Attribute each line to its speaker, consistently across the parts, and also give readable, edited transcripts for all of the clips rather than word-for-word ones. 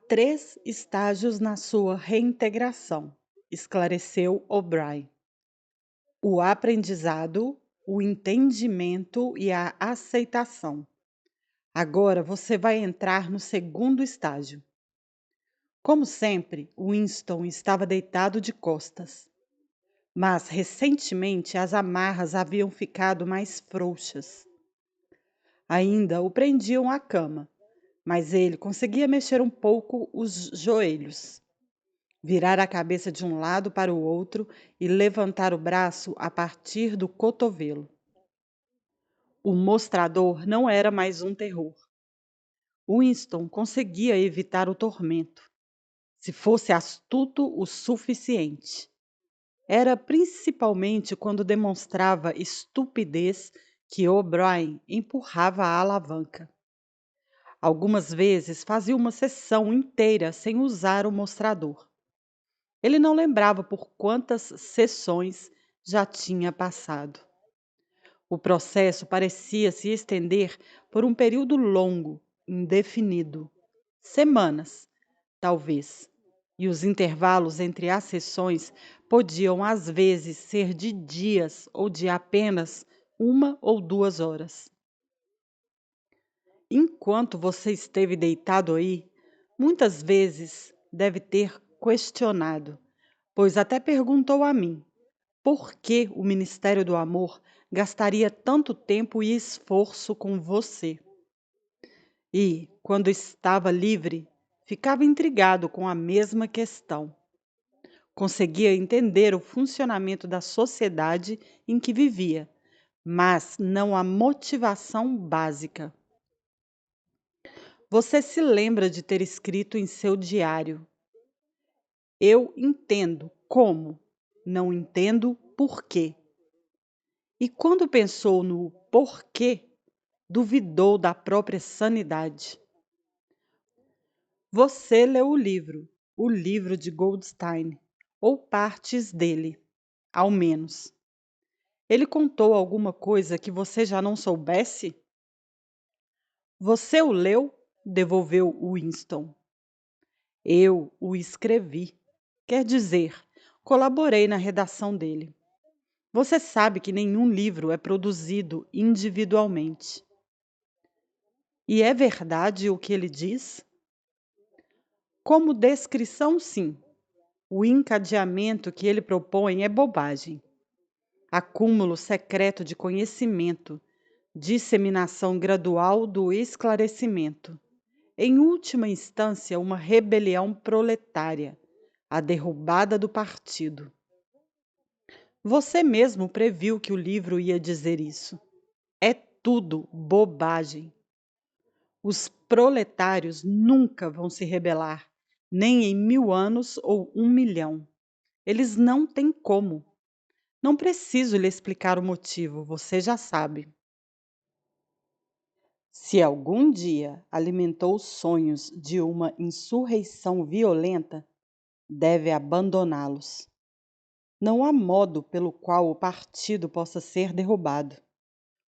Speaker 1: 3 estágios na sua reintegração, esclareceu O'Brien: o aprendizado, o entendimento e a aceitação. Agora você vai entrar no segundo estágio. Como sempre, Winston estava deitado de costas, mas recentemente as amarras haviam ficado mais frouxas. Ainda o prendiam à cama, mas ele conseguia mexer um pouco os joelhos, virar a cabeça de um lado para o outro e levantar o braço a partir do cotovelo. O mostrador não era mais um terror. Winston conseguia evitar o tormento, se fosse astuto o suficiente. Era principalmente quando demonstrava estupidez que O'Brien empurrava a alavanca. Algumas vezes fazia uma sessão inteira sem usar o mostrador. Ele não lembrava por quantas sessões já tinha passado. O processo parecia se estender por um período longo, indefinido. Semanas, talvez. E os intervalos entre as sessões podiam às vezes ser de dias ou de apenas 1 ou 2 horas. Enquanto você esteve deitado aí, muitas vezes deve ter questionado, pois até perguntou a mim, por que o Ministério do Amor gastaria tanto tempo e esforço com você? E, quando estava livre, ficava intrigado com a mesma questão. Conseguia entender o funcionamento da sociedade em que vivia, mas não a motivação básica. Você se lembra de ter escrito em seu diário: eu entendo como, não entendo por quê. E quando pensou no porquê, duvidou da própria sanidade. Você leu o livro de Goldstein, ou partes dele, ao menos. Ele contou alguma coisa que você já não soubesse? Você o leu? Devolveu Winston. Eu o escrevi. Quer dizer, colaborei na redação dele. Você sabe que nenhum livro é produzido individualmente. E é verdade o que ele diz? Como descrição, sim. O encadeamento que ele propõe é bobagem. Acúmulo secreto de conhecimento, disseminação gradual do esclarecimento. Em última instância, uma rebelião proletária, a derrubada do partido. Você mesmo previu que o livro ia dizer isso. É tudo bobagem. Os proletários nunca vão se rebelar, nem em 1000 anos ou 1 milhão. Eles não têm como. Não preciso lhe explicar o motivo, você já sabe. Se algum dia alimentou sonhos de uma insurreição violenta, deve abandoná-los. Não há modo pelo qual o partido possa ser derrubado.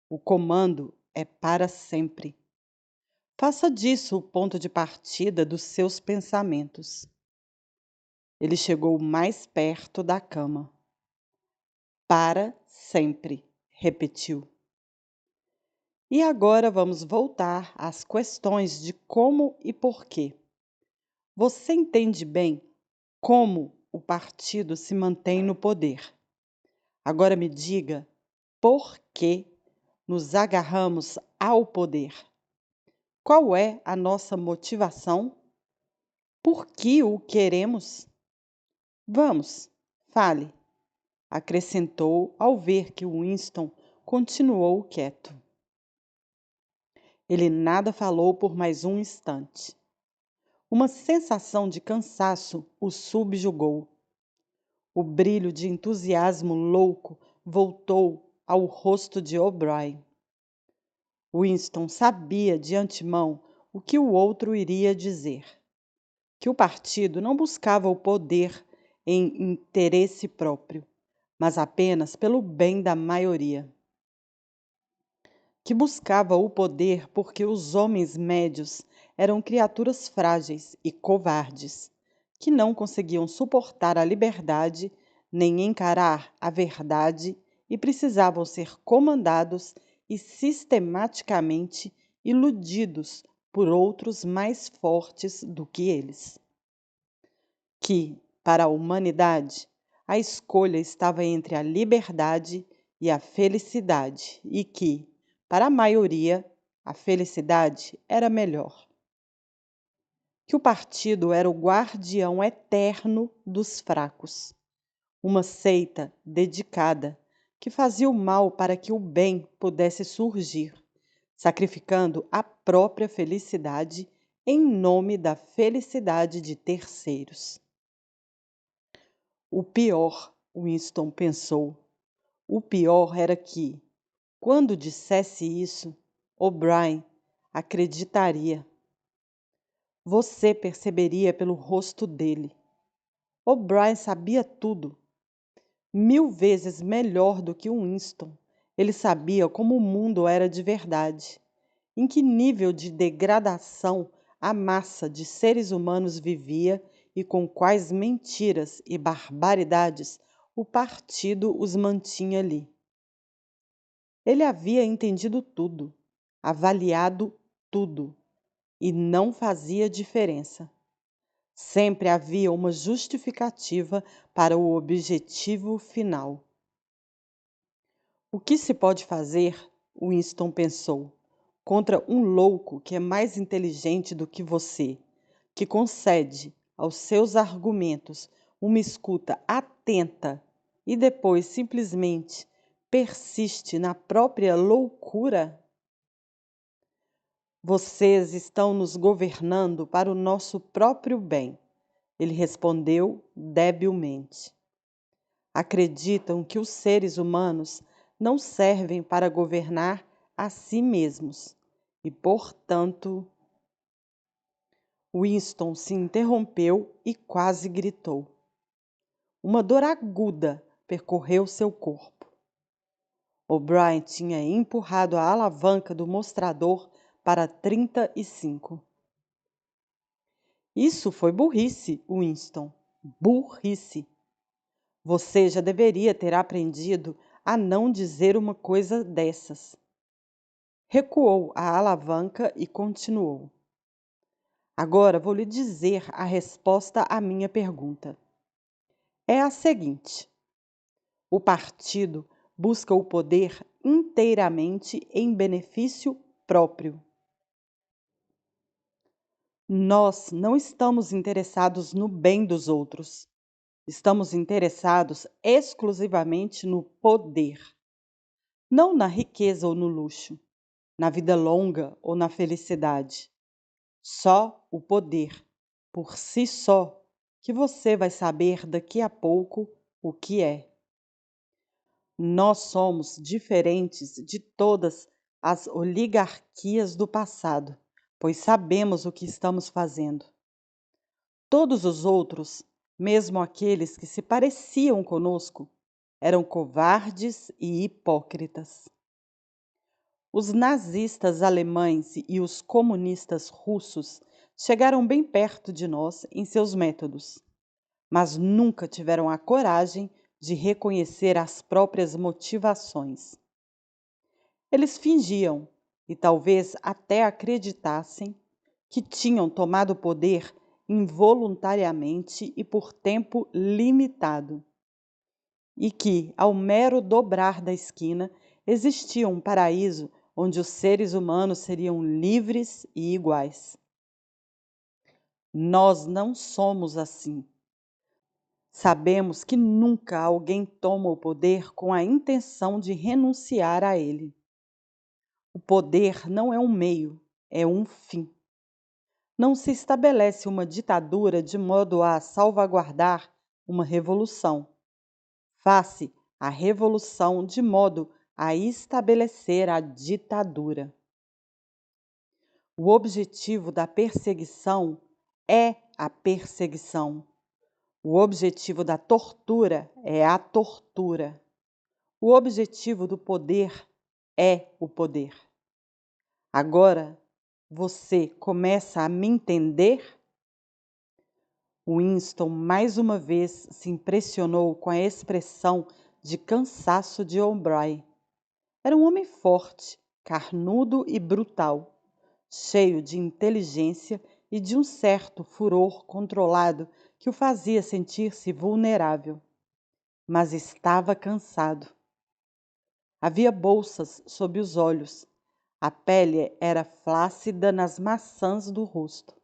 Speaker 1: O comando é para sempre. Faça disso o ponto de partida dos seus pensamentos. Ele chegou mais perto da cama. Para sempre, repetiu. E agora vamos voltar às questões de como e porquê. Você entende bem como o partido se mantém no poder. Agora me diga por que nos agarramos ao poder. Qual é a nossa motivação? Por que o queremos? Vamos, fale, acrescentou ao ver que Winston continuou quieto. Ele nada falou por mais um instante. Uma sensação de cansaço o subjugou. O brilho de entusiasmo louco voltou ao rosto de O'Brien. Winston sabia de antemão o que o outro iria dizer. Que o partido não buscava o poder em interesse próprio, mas apenas pelo bem da maioria. que buscava o poder porque os homens médios eram criaturas frágeis e covardes, que não conseguiam suportar a liberdade nem encarar a verdade e precisavam ser comandados e sistematicamente iludidos por outros mais fortes do que eles. Que, para a humanidade, a escolha estava entre a liberdade e a felicidade, e que, para a maioria, a felicidade era melhor. Que o partido era o guardião eterno dos fracos, uma seita dedicada que fazia o mal para que o bem pudesse surgir, sacrificando a própria felicidade em nome da felicidade de terceiros. O pior, Winston pensou, o pior era que, quando dissesse isso, O'Brien acreditaria. Você perceberia pelo rosto dele. O'Brien sabia tudo. 1000 vezes melhor do que Winston. Ele sabia como o mundo era de verdade, em que nível de degradação a massa de seres humanos vivia e com quais mentiras e barbaridades o partido os mantinha ali. Ele havia entendido tudo, avaliado tudo, e não fazia diferença. Sempre havia uma justificativa para o objetivo final. O que se pode fazer, Winston pensou, contra um louco que é mais inteligente do que você, que concede aos seus argumentos uma escuta atenta e depois simplesmente persiste na própria loucura? Vocês estão nos governando para o nosso próprio bem, ele respondeu debilmente. Acreditam que os seres humanos não servem para governar a si mesmos e, portanto, Winston se interrompeu e quase gritou. Uma dor aguda percorreu seu corpo. O'Brien tinha empurrado a alavanca do mostrador para 35. Isso foi burrice, Winston. Burrice. Você já deveria ter aprendido a não dizer uma coisa dessas. Recuou a alavanca e continuou. Agora vou lhe dizer a resposta à minha pergunta. É a seguinte: o partido busca o poder inteiramente em benefício próprio. Nós não estamos interessados no bem dos outros. Estamos interessados exclusivamente no poder. Não na riqueza ou no luxo, na vida longa ou na felicidade. Só o poder, por si só, que você vai saber daqui a pouco o que é. Nós somos diferentes de todas as oligarquias do passado, pois sabemos o que estamos fazendo. Todos os outros, mesmo aqueles que se pareciam conosco, eram covardes e hipócritas. Os nazistas alemães e os comunistas russos chegaram bem perto de nós em seus métodos, mas nunca tiveram a coragem de reconhecer as próprias motivações. Eles fingiam, e talvez até acreditassem, que tinham tomado o poder involuntariamente e por tempo limitado, e que, ao mero dobrar da esquina, existia um paraíso onde os seres humanos seriam livres e iguais. Nós não somos assim. Sabemos que nunca alguém toma o poder com a intenção de renunciar a ele. O poder não é um meio, é um fim. Não se estabelece uma ditadura de modo a salvaguardar uma revolução. Faz-se a revolução de modo a estabelecer a ditadura. O objetivo da perseguição é a perseguição. O objetivo da tortura é a tortura. O objetivo do poder é o poder. Agora você começa a me entender? Winston mais uma vez se impressionou com a expressão de cansaço de O'Brien. Era um homem forte, carnudo e brutal, cheio de inteligência e de um certo furor controlado que o fazia sentir-se vulnerável. Mas estava cansado. Havia bolsas sob os olhos. A pele era flácida nas maçãs do rosto.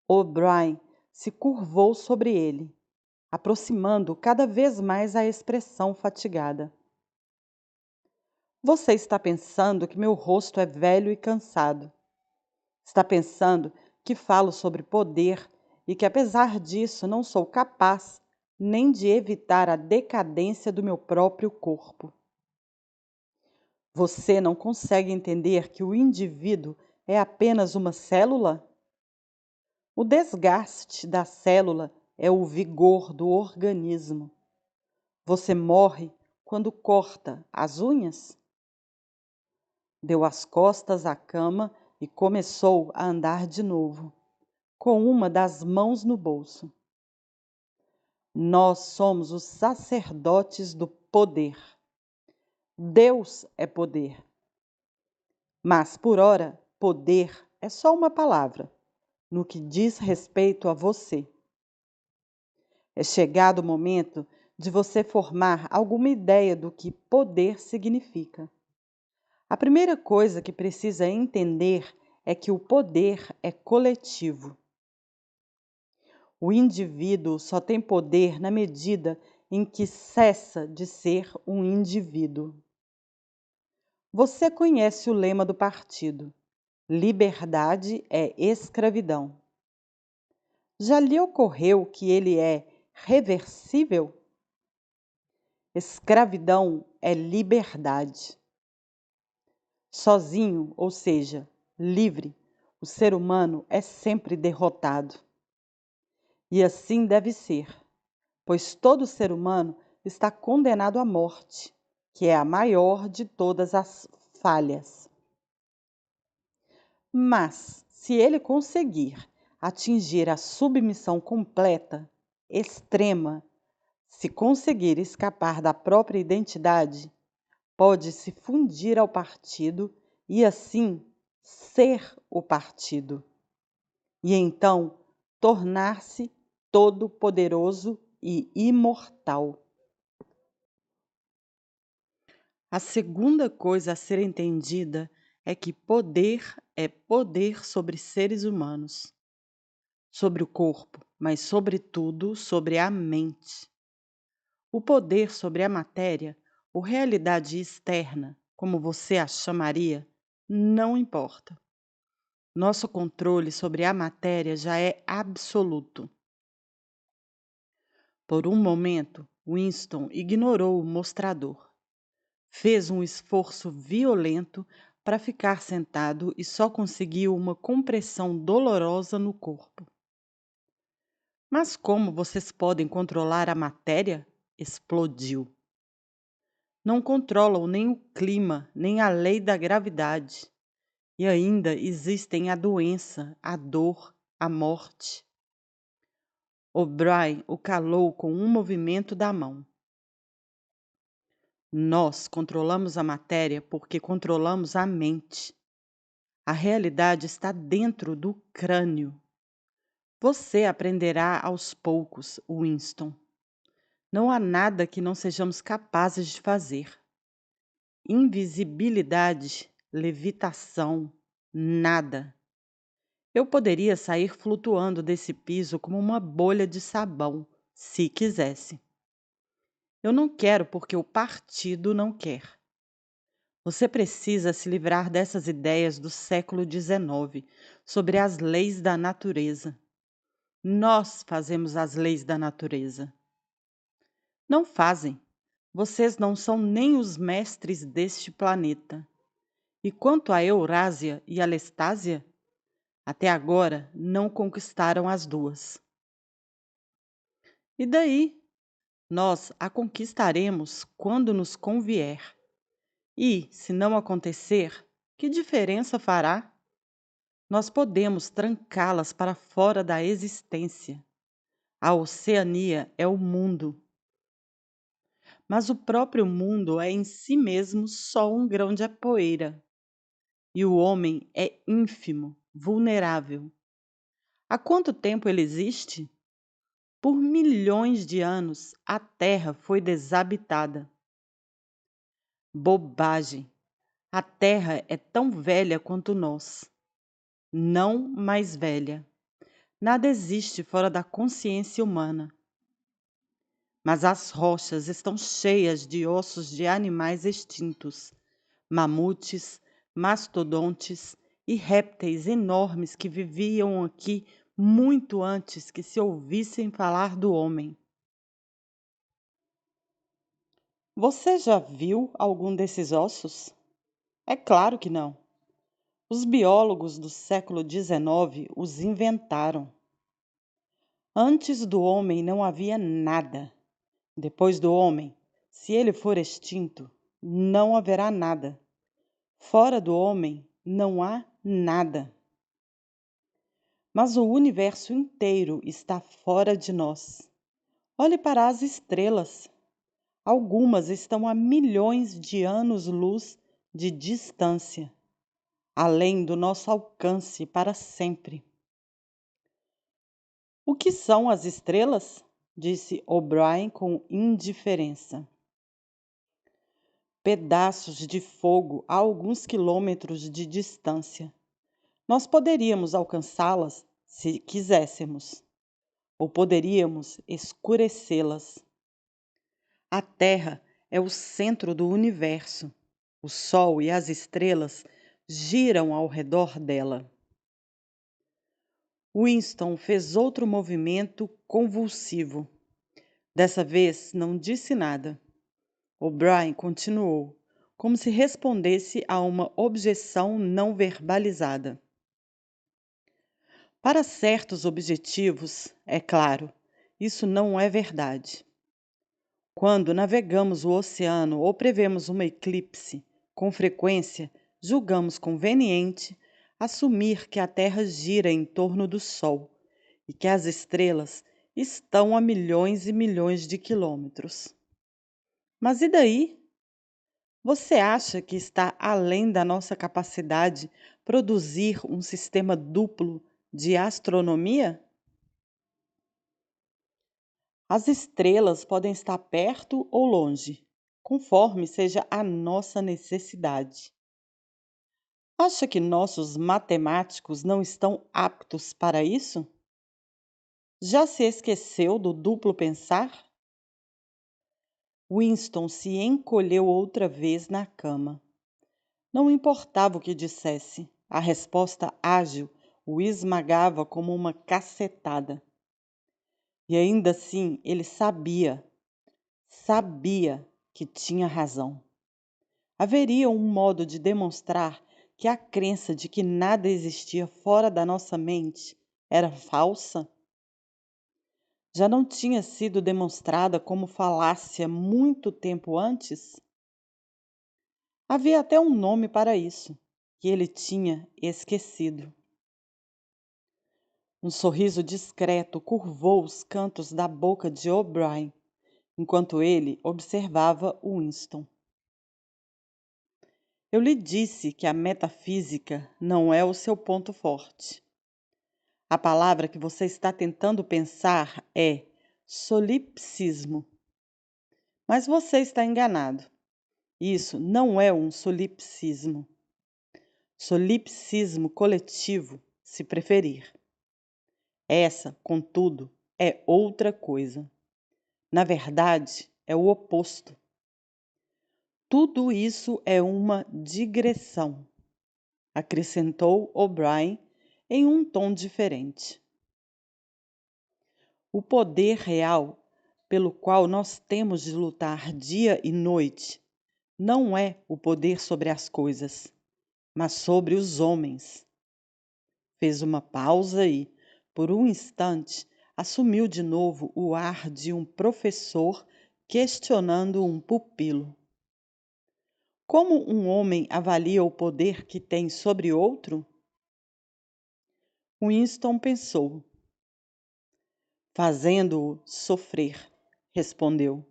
Speaker 1: O'Brien se curvou sobre ele, aproximando cada vez mais a expressão fatigada. Você está pensando que meu rosto é velho e cansado. Está pensando que falo sobre poder e que, apesar disso, não sou capaz nem de evitar a decadência do meu próprio corpo. Você não consegue entender que o indivíduo é apenas uma célula? O desgaste da célula é o vigor do organismo. Você morre quando corta as unhas? Deu as costas à cama e começou a andar de novo, com uma das mãos no bolso. Nós somos os sacerdotes do poder. Deus é poder. Mas, por ora, poder é só uma palavra, no que diz respeito a você. É chegado o momento de você formar alguma ideia do que poder significa. A primeira coisa que precisa entender é que o poder é coletivo. O indivíduo só tem poder na medida em que cessa de ser um indivíduo. Você conhece o lema do partido: liberdade é escravidão. Já lhe ocorreu que ele é reversível? Escravidão é liberdade. Sozinho, ou seja, livre, o ser humano é sempre derrotado. E assim deve ser, pois todo ser humano está condenado à morte, que é a maior de todas as falhas. Mas, se ele conseguir atingir a submissão completa, extrema, se conseguir escapar da própria identidade, pode se fundir ao partido e, assim, ser o partido. E então tornar-se todo-poderoso e imortal. A segunda coisa a ser entendida é que poder é poder sobre seres humanos, sobre o corpo, mas, sobretudo, sobre a mente. O poder sobre a matéria, ou realidade externa, como você a chamaria, não importa. Nosso controle sobre a matéria já é absoluto. Por um momento, Winston ignorou o mostrador. Fez um esforço violento para ficar sentado e só conseguiu uma compressão dolorosa no corpo. Mas como vocês podem controlar a matéria? Explodiu. Não controlam nem o clima, nem a lei da gravidade. E ainda existem a doença, a dor, a morte. O'Brien o calou com um movimento da mão. Nós controlamos a matéria porque controlamos a mente. A realidade está dentro do crânio. Você aprenderá aos poucos, Winston. Não há nada que não sejamos capazes de fazer. Invisibilidade, levitação, nada. Eu poderia sair flutuando desse piso como uma bolha de sabão, se quisesse. Eu não quero porque o partido não quer. Você precisa se livrar dessas ideias do século XIX sobre as leis da natureza. Nós fazemos as leis da natureza. Não fazem. Vocês não são nem os mestres deste planeta. E quanto a Eurásia e a Lestásia, até agora não conquistaram as duas. E daí? Nós a conquistaremos quando nos convier. E, se não acontecer, Que diferença fará? Nós podemos trancá-las para fora da existência. A Oceania é o mundo, mas o próprio mundo é em si mesmo só um grão de poeira, e o homem é ínfimo, vulnerável. Há quanto tempo ele existe? Por milhões de anos, a Terra foi desabitada. Bobagem! A Terra é tão velha quanto nós, não mais velha. Nada existe fora da consciência humana. Mas as rochas estão cheias de ossos de animais extintos, mamutes, mastodontes e répteis enormes que viviam aqui muito antes que se ouvissem falar do homem. Você já viu algum desses ossos? É claro que não. Os biólogos do século XIX os inventaram. Antes do homem não havia nada. Depois do homem, se ele for extinto, não haverá nada. Fora do homem, não há nada. Mas o universo inteiro está fora de nós. Olhe para as estrelas. Algumas estão a milhões de anos-luz de distância, além do nosso alcance para sempre. O que são as estrelas? Disse O'Brien com indiferença. Pedaços de fogo a alguns quilômetros de distância. Nós poderíamos alcançá-las se quiséssemos, ou poderíamos escurecê-las. A Terra é o centro do universo. O Sol e as estrelas giram ao redor dela. Winston fez outro movimento convulsivo. Dessa vez não disse nada. O'Brien continuou, como se respondesse a uma objeção não verbalizada. Para certos objetivos, é claro, isso não é verdade. Quando navegamos o oceano ou prevemos uma eclipse, com frequência julgamos conveniente assumir que a Terra gira em torno do Sol e que as estrelas estão a milhões e milhões de quilômetros. Mas e daí? Você acha que está além da nossa capacidade produzir um sistema duplo de astronomia? As estrelas podem estar perto ou longe, conforme seja a nossa necessidade. Acha que nossos matemáticos não estão aptos para isso? Já se esqueceu do duplo pensar? Winston se encolheu outra vez na cama. Não importava o que dissesse, a resposta ágil o esmagava como uma cacetada. E ainda assim ele sabia que tinha razão. Haveria um modo de demonstrar que a crença de que nada existia fora da nossa mente era falsa? Já não tinha sido demonstrada como falácia muito tempo antes? Havia até um nome para isso, que ele tinha esquecido. Um sorriso discreto curvou os cantos da boca de O'Brien, enquanto ele observava Winston. Eu lhe disse que a metafísica não é o seu ponto forte. A palavra que você está tentando pensar é solipsismo. Mas você está enganado. Isso não é um solipsismo. Solipsismo coletivo, se preferir. Essa, contudo, é outra coisa. Na verdade, é o oposto. Tudo isso é uma digressão, acrescentou O'Brien em um tom diferente. O poder real pelo qual nós temos de lutar dia e noite não é o poder sobre as coisas, mas sobre os homens. Fez uma pausa e, por um instante, assumiu de novo o ar de um professor questionando um pupilo. Como um homem avalia o poder que tem sobre outro? Winston pensou. Fazendo-o sofrer, respondeu.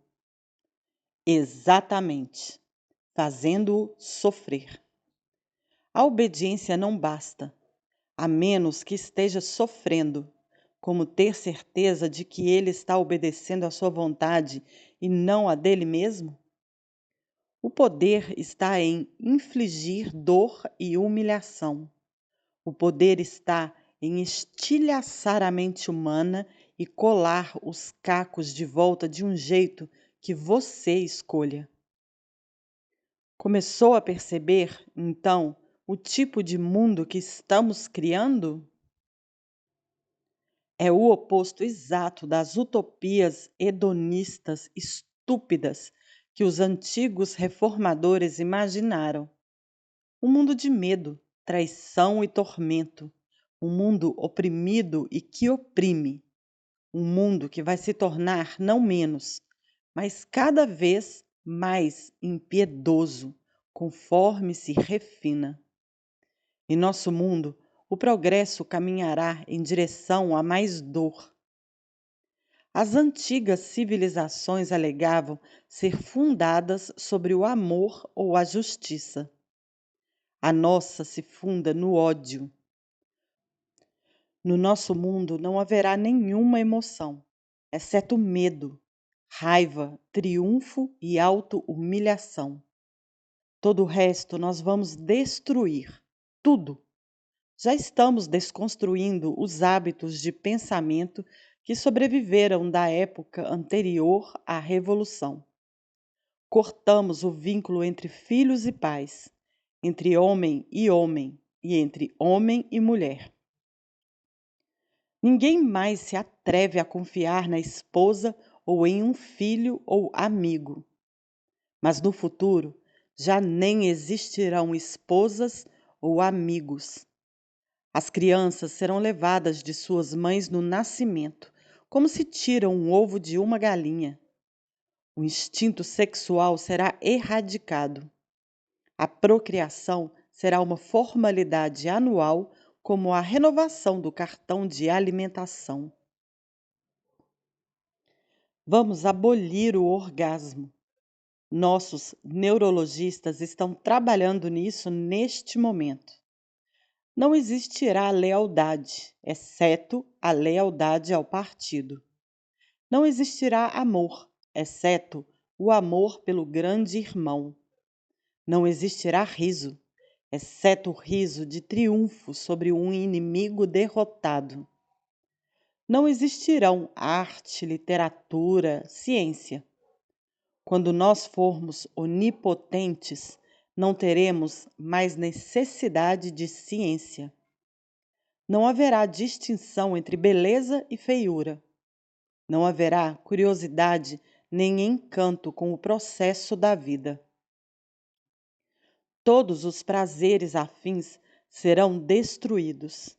Speaker 1: Exatamente, fazendo-o sofrer. A obediência não basta, a menos que esteja sofrendo, como ter certeza de que ele está obedecendo à sua vontade e não a dele mesmo? O poder está em infligir dor e humilhação. O poder está em estilhaçar a mente humana e colar os cacos de volta de um jeito que você escolha. Começou a perceber, então, o tipo de mundo que estamos criando? É o oposto exato das utopias hedonistas estúpidas que os antigos reformadores imaginaram. Um mundo de medo, traição e tormento. Um mundo oprimido e que oprime. Um mundo que vai se tornar não menos, mas cada vez mais impiedoso, conforme se refina. Em nosso mundo, o progresso caminhará em direção a mais dor. As antigas civilizações alegavam ser fundadas sobre o amor ou a justiça. A nossa se funda no ódio. No nosso mundo não haverá nenhuma emoção, exceto medo, raiva, triunfo e auto-humilhação. Todo o resto nós vamos destruir. Tudo. Já estamos desconstruindo os hábitos de pensamento que sobreviveram da época anterior à Revolução. Cortamos o vínculo entre filhos e pais, entre homem e entre homem e mulher. Ninguém mais se atreve a confiar na esposa ou em um filho ou amigo. Mas no futuro já nem existirão esposas ou amigos. As crianças serão levadas de suas mães no nascimento, como se tira um ovo de uma galinha. O instinto sexual será erradicado. A procriação será uma formalidade anual, como a renovação do cartão de alimentação. Vamos abolir o orgasmo. Nossos neurologistas estão trabalhando nisso neste momento. Não existirá lealdade, exceto a lealdade ao partido. Não existirá amor, exceto o amor pelo grande irmão. Não existirá riso, exceto o riso de triunfo sobre um inimigo derrotado. Não existirão arte, literatura, ciência. Quando nós formos onipotentes, não teremos mais necessidade de ciência. Não haverá distinção entre beleza e feiura. Não haverá curiosidade nem encanto com o processo da vida. Todos os prazeres afins serão destruídos.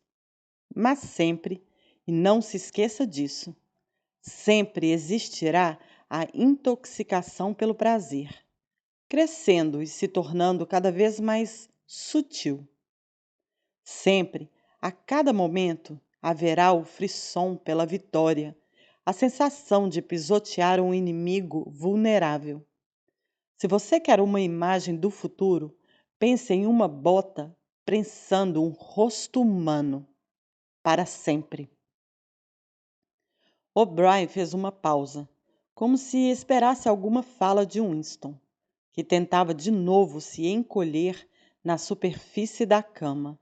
Speaker 1: Mas sempre, e não se esqueça disso, sempre existirá a intoxicação pelo prazer, crescendo e se tornando cada vez mais sutil. Sempre, a cada momento, haverá o frisson pela vitória, a sensação de pisotear um inimigo vulnerável. Se você quer uma imagem do futuro, pense em uma bota prensando um rosto humano para sempre. O'Brien fez uma pausa, como se esperasse alguma fala de Winston, que tentava de novo se encolher na superfície da cama,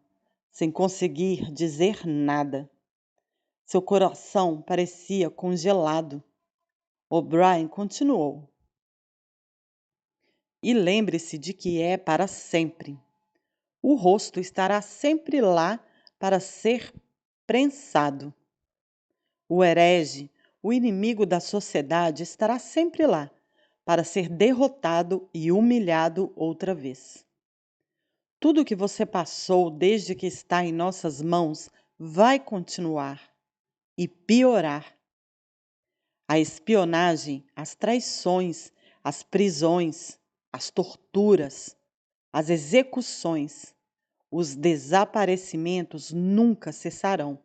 Speaker 1: sem conseguir dizer nada. Seu coração parecia congelado. O'Brien continuou. E lembre-se de que é para sempre. O rosto estará sempre lá para ser prensado. O herege, o inimigo da sociedade, estará sempre lá para ser derrotado e humilhado outra vez. Tudo o que você passou desde que está em nossas mãos vai continuar e piorar. A espionagem, as traições, as prisões, as torturas. As execuções, os desaparecimentos nunca cessarão.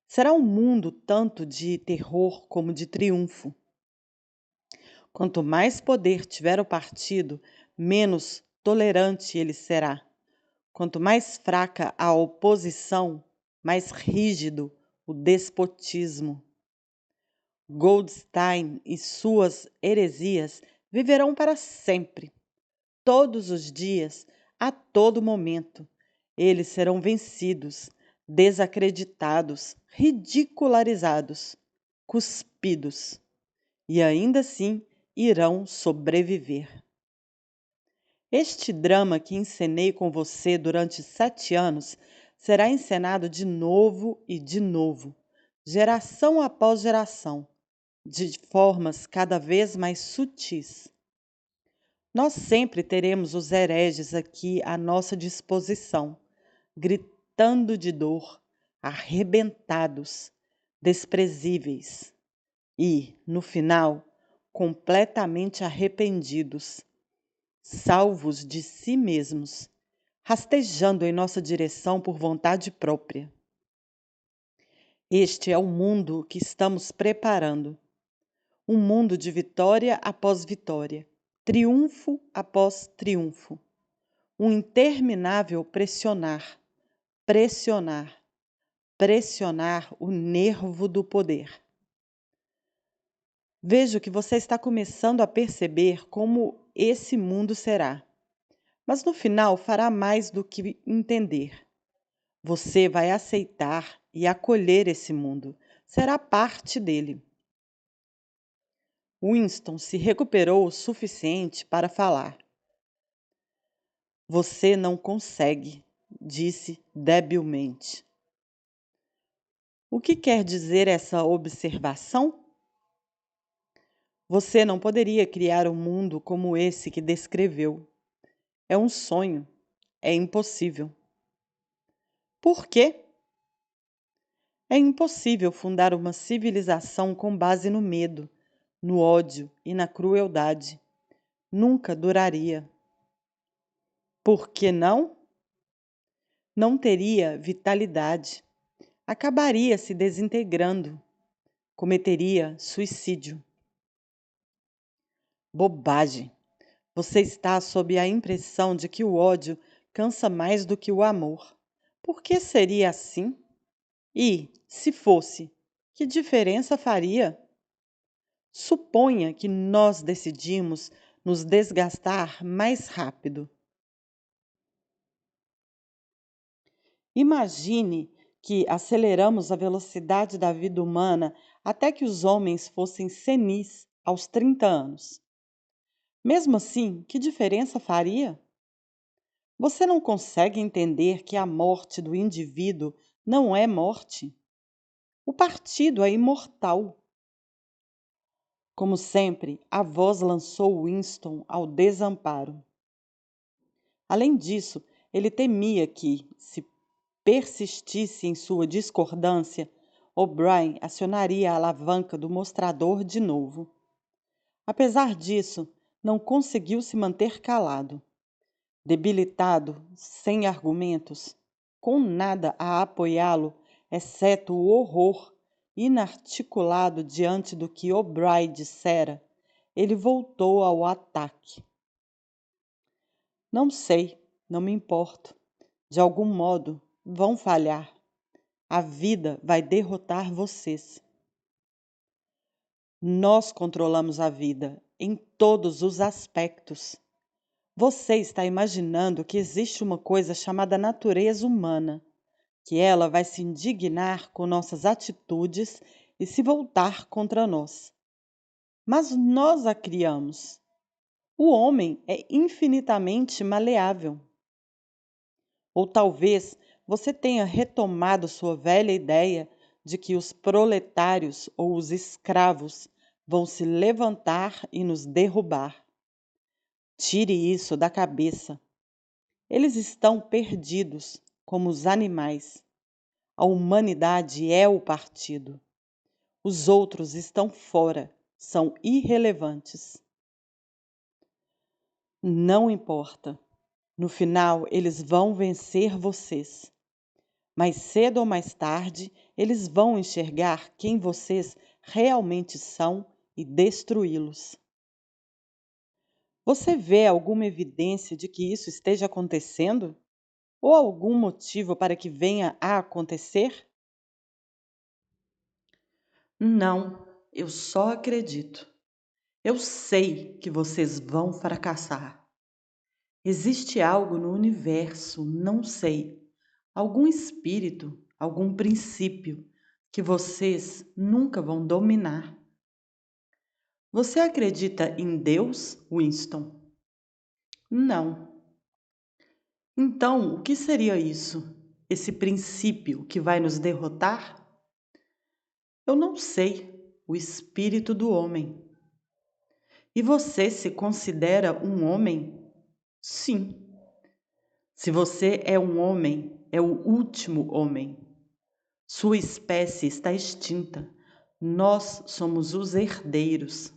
Speaker 1: Será um mundo tanto de terror como de triunfo. Quanto mais poder tiver o partido, menos tolerante ele será. Quanto mais fraca a oposição, mais rígido o despotismo. Goldstein e suas heresias viverão para sempre. Todos os dias, a todo momento, eles serão vencidos, desacreditados, ridicularizados, cuspidos, e ainda assim irão sobreviver. Este drama que encenei com você durante 7 anos será encenado de novo e de novo, geração após geração, de formas cada vez mais sutis. Nós sempre teremos os hereges aqui à nossa disposição, gritando de dor, arrebentados, desprezíveis e, no final, completamente arrependidos, salvos de si mesmos, rastejando em nossa direção por vontade própria. Este é o mundo que estamos preparando. Um mundo de vitória após vitória, triunfo após triunfo. Um interminável pressionar, pressionar, pressionar o nervo do poder. Vejo que você está começando a perceber como esse mundo será. Mas no final fará mais do que entender. Você vai aceitar e acolher esse mundo. Será parte dele. Winston se recuperou o suficiente para falar. Você não consegue, disse debilmente. O que quer dizer essa observação? Você não poderia criar um mundo como esse que descreveu. É um sonho. É impossível. Por quê? É impossível fundar uma civilização com base no medo, no ódio e na crueldade. Nunca duraria. Por que não? Não teria vitalidade. Acabaria se desintegrando. Cometeria suicídio. Bobagem! Você está sob a impressão de que o ódio cansa mais do que o amor. Por que seria assim? E, se fosse, que diferença faria? Suponha que nós decidimos nos desgastar mais rápido. Imagine que aceleramos a velocidade da vida humana até que os homens fossem senis aos 30 anos. Mesmo assim, que diferença faria? Você não consegue entender que a morte do indivíduo não é morte? O partido é imortal. Como sempre, a voz lançou Winston ao desamparo. Além disso, ele temia que, se persistisse em sua discordância, O'Brien acionaria a alavanca do mostrador de novo. Apesar disso, não conseguiu se manter calado. Debilitado, sem argumentos, com nada a apoiá-lo, exceto o horror inarticulado diante do que O'Brien dissera, ele voltou ao ataque. Não sei, não me importo. De algum modo, vão falhar. A vida vai derrotar vocês. Nós controlamos a vida em todos os aspectos. Você está imaginando que existe uma coisa chamada natureza humana, que ela vai se indignar com nossas atitudes e se voltar contra nós. Mas nós a criamos. O homem é infinitamente maleável. Ou talvez você tenha retomado sua velha ideia de que os proletários ou os escravos vão se levantar e nos derrubar. Tire isso da cabeça. Eles estão perdidos, como os animais. A humanidade é o partido. Os outros estão fora, são irrelevantes. Não importa. No final, eles vão vencer vocês. Mais cedo ou mais tarde, eles vão enxergar quem vocês realmente são e destruí-los. Você vê alguma evidência de que isso esteja acontecendo? Ou algum motivo para que venha a acontecer? Não, eu só acredito. Eu sei que vocês vão fracassar. Existe algo no universo, não sei, algum espírito, algum princípio que vocês nunca vão dominar. Você acredita em Deus, Winston? Não. Então, o que seria isso? Esse princípio que vai nos derrotar? Eu não sei. O espírito do homem. E você se considera um homem? Sim. Se você é um homem, é o último homem. Sua espécie está extinta. Nós somos os herdeiros.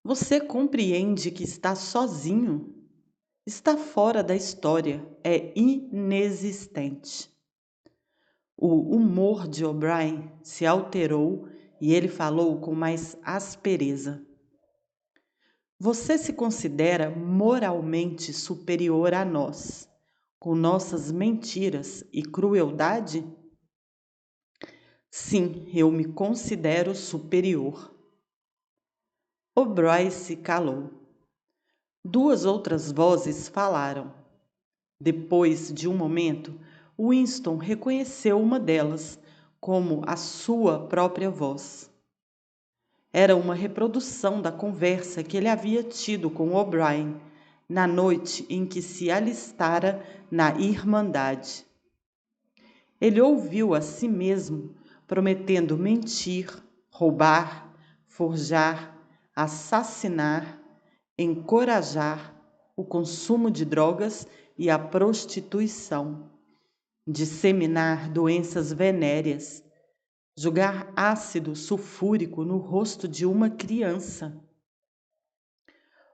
Speaker 1: Você compreende que está sozinho? Está fora da história, é inexistente. O humor de O'Brien se alterou e ele falou com mais aspereza. Você se considera moralmente superior a nós, com nossas mentiras e crueldade? Sim, eu me considero superior. O'Brien se calou. Duas outras vozes falaram. Depois de um momento, Winston reconheceu uma delas como a sua própria voz. Era uma reprodução da conversa que ele havia tido com O'Brien na noite em que se alistara na Irmandade. Ele ouviu a si mesmo prometendo mentir, roubar, forjar, assassinar, encorajar o consumo de drogas e a prostituição, disseminar doenças venéreas, jogar ácido sulfúrico no rosto de uma criança.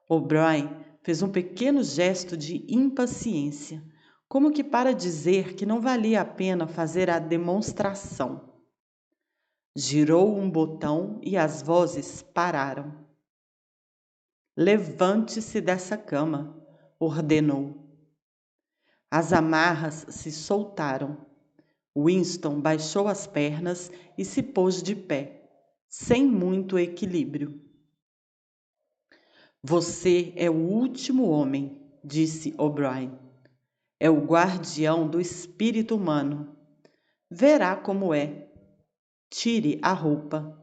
Speaker 1: O'Brien fez um pequeno gesto de impaciência, como que para dizer que não valia a pena fazer a demonstração. Girou um botão e as vozes pararam. Levante-se dessa cama, ordenou. As amarras se soltaram. Winston baixou as pernas e se pôs de pé, sem muito equilíbrio. Você é o último homem, disse O'Brien. É o guardião do espírito humano. Verá como é. Tire a roupa.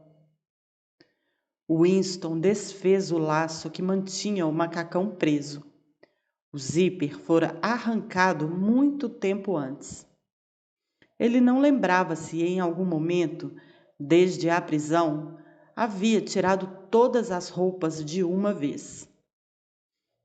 Speaker 1: Winston desfez o laço que mantinha o macacão preso. O zíper fora arrancado muito tempo antes. Ele não lembrava se em algum momento, desde a prisão, havia tirado todas as roupas de uma vez.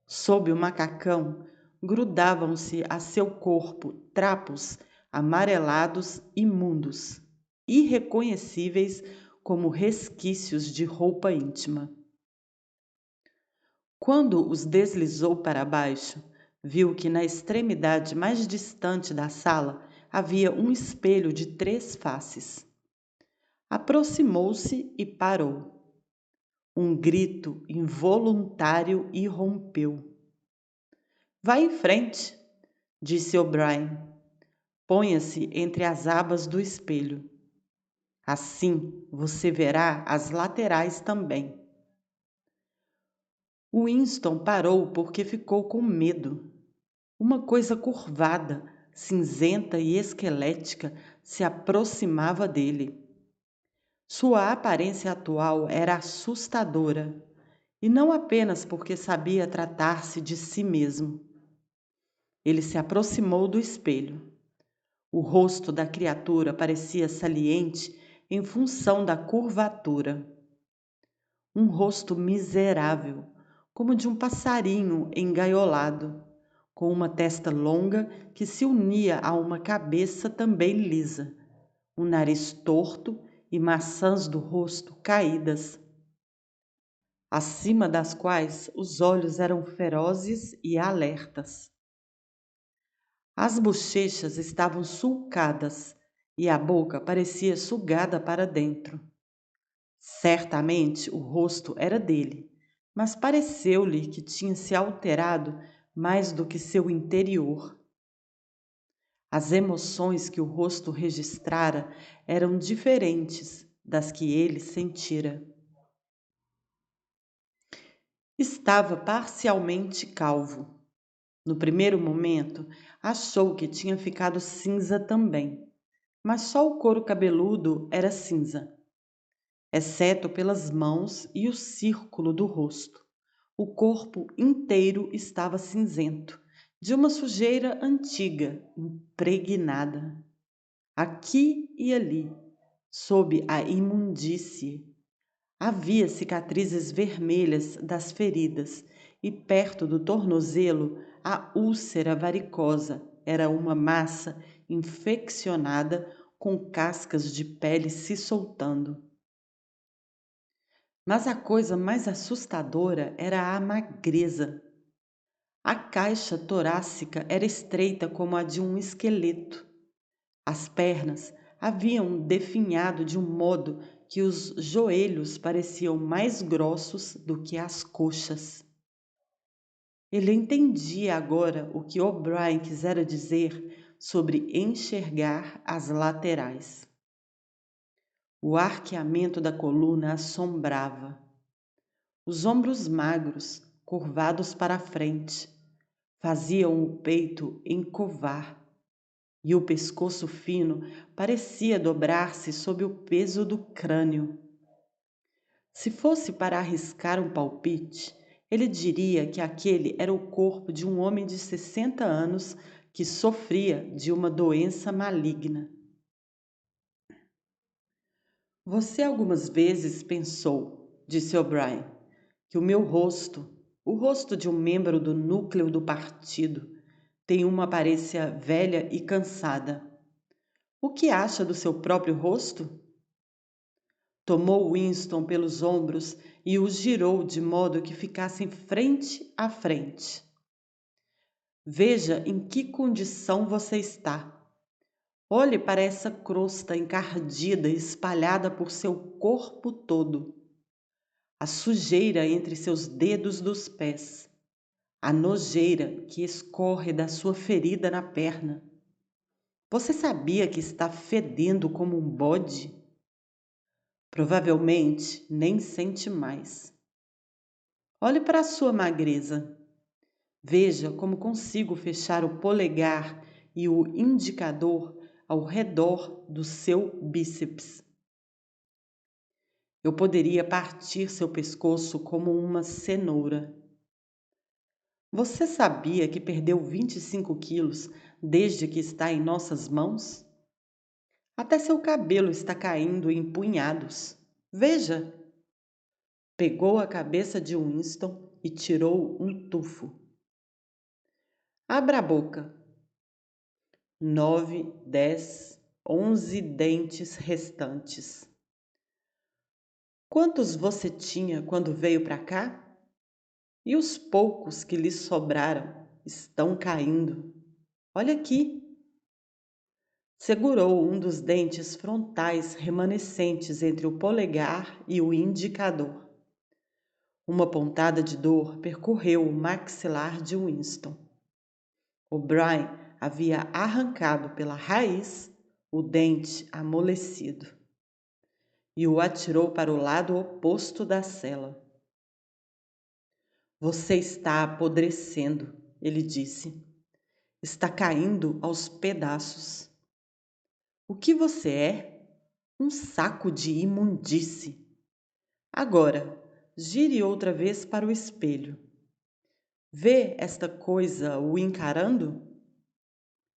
Speaker 1: Sob o macacão, grudavam-se a seu corpo trapos amarelados imundos, irreconhecíveis como resquícios de roupa íntima. Quando os deslizou para baixo, viu que na extremidade mais distante da sala havia um espelho de 3 faces. Aproximou-se e parou. Um grito involuntário irrompeu. Vá em frente, disse O'Brien. Ponha-se entre as abas do espelho. Assim você verá as laterais também. Winston parou porque ficou com medo. Uma coisa curvada, cinzenta e esquelética se aproximava dele. Sua aparência atual era assustadora, e não apenas porque sabia tratar-se de si mesmo. Ele se aproximou do espelho. O rosto da criatura parecia saliente em função da curvatura. Um rosto miserável, como de um passarinho engaiolado, com uma testa longa que se unia a uma cabeça também lisa, um nariz torto e maçãs do rosto caídas. acima das quais os olhos eram ferozes e alertas. As bochechas estavam sulcadas e a boca parecia sugada para dentro. Certamente o rosto era dele, mas pareceu-lhe que tinha se alterado mais do que seu interior. As emoções que o rosto registrara eram diferentes das que ele sentira. Estava parcialmente calvo. No primeiro momento, achou que tinha ficado cinza também, mas só o couro cabeludo era cinza, exceto pelas mãos e o círculo do rosto. O corpo inteiro estava cinzento, de uma sujeira antiga, impregnada. Aqui e ali, sob a imundície, havia cicatrizes vermelhas das feridas e perto do tornozelo a úlcera varicosa era uma massa infeccionada com cascas de pele se soltando. Mas a coisa mais assustadora era a magreza. A caixa torácica era estreita como a de um esqueleto. As pernas haviam definhado de um modo que os joelhos pareciam mais grossos do que as coxas. Ele entendia agora o que O'Brien quisera dizer sobre enxergar as laterais. O arqueamento da coluna assombrava. Os ombros magros, curvados para a frente, faziam o peito encovar, e o pescoço fino parecia dobrar-se sob o peso do crânio. Se fosse para arriscar um palpite, ele diria que aquele era o corpo de um homem de 60 anos que sofria de uma doença maligna. Você algumas vezes pensou, disse O'Brien, que o meu rosto, o rosto de um membro do núcleo do partido, tem uma aparência velha e cansada. O que acha do seu próprio rosto? Tomou Winston pelos ombros e o girou de modo que ficassem frente a frente. Veja em que condição você está. Olhe para essa crosta encardida espalhada por seu corpo todo. A sujeira entre seus dedos dos pés. A nojeira que escorre da sua ferida na perna. Você sabia que está fedendo como um bode? Provavelmente nem sente mais. Olhe para a sua magreza. Veja como consigo fechar o polegar e o indicador ao redor do seu bíceps. Eu poderia partir seu pescoço como uma cenoura. Você sabia que perdeu 25 quilos desde que está em nossas mãos? Até seu cabelo está caindo em punhados. Veja! Pegou a cabeça de Winston e tirou um tufo. Abra a boca. 9, 10, 11 dentes restantes. Quantos você tinha quando veio para cá? E os poucos que lhe sobraram estão caindo. Olha aqui. Segurou um dos dentes frontais remanescentes entre o polegar e o indicador. Uma pontada de dor percorreu o maxilar de Winston. O'Brien havia arrancado pela raiz o dente amolecido e o atirou para o lado oposto da cela. Você está apodrecendo, ele disse. Está caindo aos pedaços. O que você é? Um saco de imundície. Agora, gire outra vez para o espelho. Vê esta coisa o encarando?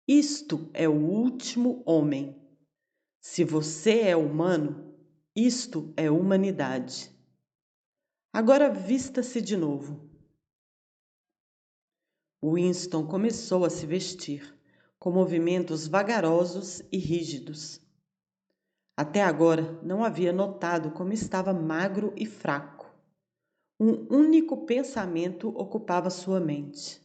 Speaker 1: Isto é o último homem. Se você é humano, isto é humanidade. Agora vista-se de novo. Winston começou a se vestir, com movimentos vagarosos e rígidos. Até agora não havia notado como estava magro e fraco. Um único pensamento ocupava sua mente,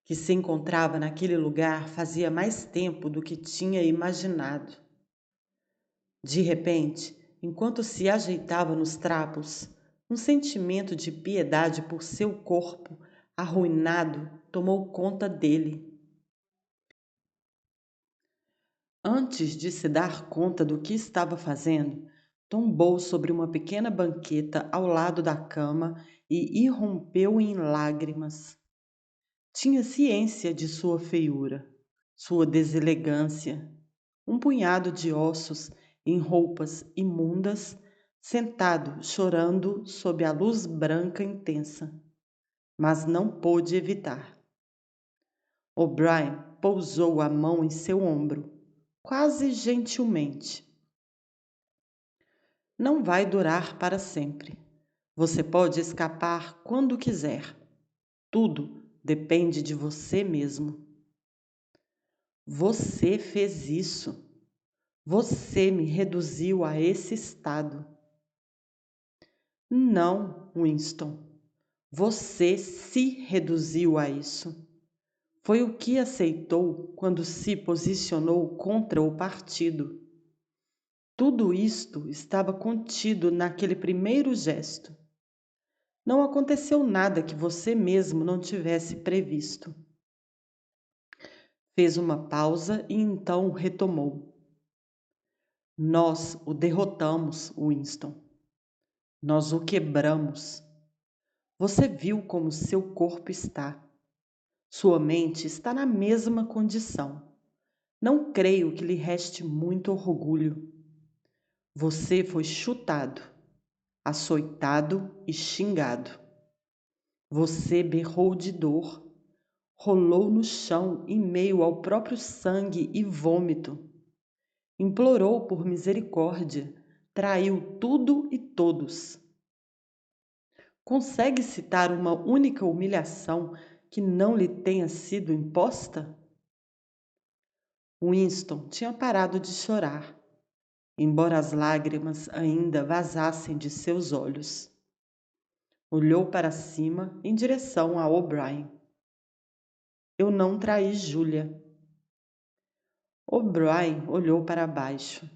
Speaker 1: que se encontrava naquele lugar fazia mais tempo do que tinha imaginado. De repente, enquanto se ajeitava nos trapos, um sentimento de piedade por seu corpo arruinado tomou conta dele. Antes de se dar conta do que estava fazendo, tombou sobre uma pequena banqueta ao lado da cama e irrompeu em lágrimas. Tinha ciência de sua feiura, sua deselegância, um punhado de ossos em roupas imundas, sentado chorando sob a luz branca intensa, mas não pôde evitar. O'Brien pousou a mão em seu ombro, quase gentilmente. Não vai durar para sempre. Você pode escapar quando quiser. Tudo depende de você mesmo. Você fez isso. Você me reduziu a esse estado. Não, Winston. Você se reduziu a isso. Foi o que aceitou quando se posicionou contra o partido. Tudo isto estava contido naquele primeiro gesto. Não aconteceu nada que você mesmo não tivesse previsto. Fez uma pausa e então retomou. Nós o derrotamos, Winston. Nós o quebramos. Você viu como seu corpo está. Sua mente está na mesma condição. Não creio que lhe reste muito orgulho. Você foi chutado, açoitado e xingado. Você berrou de dor, rolou no chão em meio ao próprio sangue e vômito. Implorou por misericórdia, traiu tudo e todos. Consegue citar uma única humilhação que não lhe tenha sido imposta? Winston tinha parado de chorar, embora as lágrimas ainda vazassem de seus olhos. Olhou para cima em direção a O'Brien. Eu não traí Júlia. O'Brien olhou para baixo.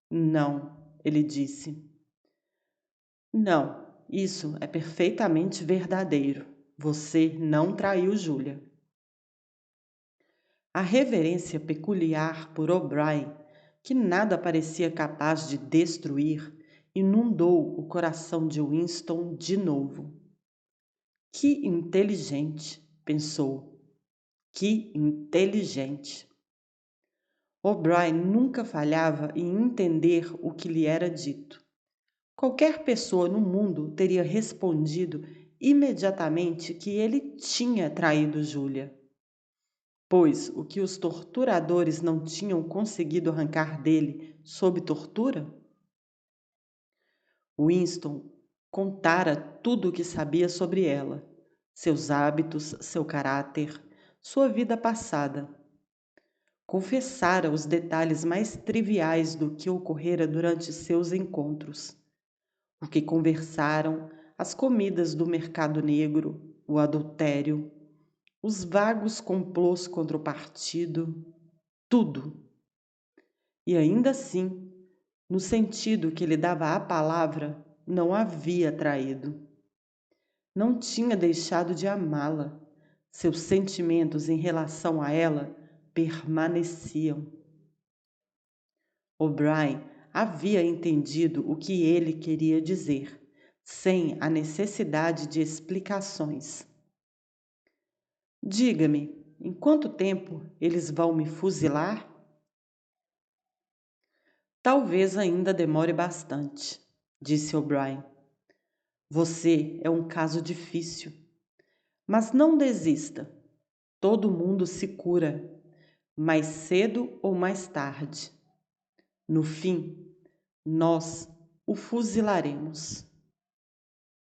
Speaker 1: Não, ele disse. Não, isso é perfeitamente verdadeiro. Você não traiu Júlia. A reverência peculiar por O'Brien, que nada parecia capaz de destruir, inundou o coração de Winston de novo. Que inteligente, pensou. Que inteligente. O'Brien nunca falhava em entender o que lhe era dito. Qualquer pessoa no mundo teria respondido imediatamente que ele tinha traído Júlia, pois o que os torturadores não tinham conseguido arrancar dele sob tortura? Winston contara tudo o que sabia sobre ela, seus hábitos, seu caráter, sua vida passada. Confessara os detalhes mais triviais do que ocorrera durante seus encontros. O que conversaram, as comidas do mercado negro, o adultério, os vagos complôs contra o partido, tudo. E ainda assim, no sentido que lhe dava a palavra, não havia traído. Não tinha deixado de amá-la. Seus sentimentos em relação a ela permaneciam. O'Brien havia entendido o que ele queria dizer, sem a necessidade de explicações. Diga-me, em quanto tempo eles vão me fuzilar? Talvez ainda demore bastante, disse O'Brien. Você é um caso difícil, mas não desista. Todo mundo se cura, mais cedo ou mais tarde. No fim, nós o fuzilaremos.